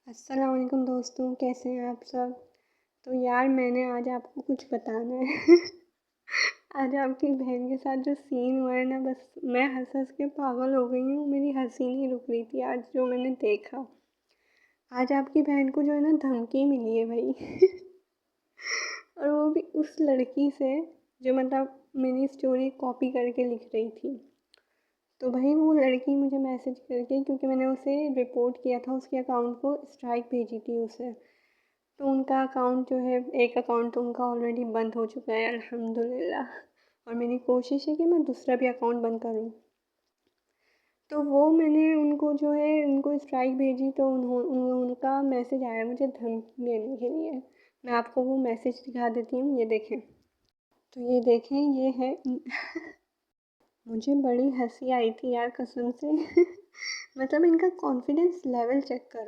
अस्सलाम वालेकुम दोस्तों, कैसे हैं आप सब। तो यार मैंने आज आपको कुछ बताना है। आज आपकी बहन के साथ जो सीन हुआ है ना, बस मैं हंस हंस के पागल हो गई हूँ। मेरी हंसी नहीं रुक रही थी आज जो मैंने देखा। आज आपकी बहन को जो है ना धमकी मिली है भाई। और वो भी उस लड़की से जो मतलब मेरी स्टोरी कॉपी करके लिख रही थी। तो भाई वो लड़की मुझे मैसेज करके, क्योंकि मैंने उसे रिपोर्ट किया था, उसके अकाउंट को स्ट्राइक भेजी थी उसे। तो उनका अकाउंट जो है, एक अकाउंट तो उनका ऑलरेडी बंद हो चुका है अल्हम्दुलिल्लाह। और मेरी कोशिश है कि मैं दूसरा भी अकाउंट बंद करूँ। तो वो मैंने उनको जो है उनको स्ट्राइक भेजी, तो उनका मैसेज आया मुझे धमकी देने के लिए। मैं आपको वो मैसेज दिखा देती हूँ, ये देखें। तो ये देखें, ये है। मुझे बड़ी हंसी आई थी यार कसम से। मतलब इनका कॉन्फिडेंस लेवल चेक करो।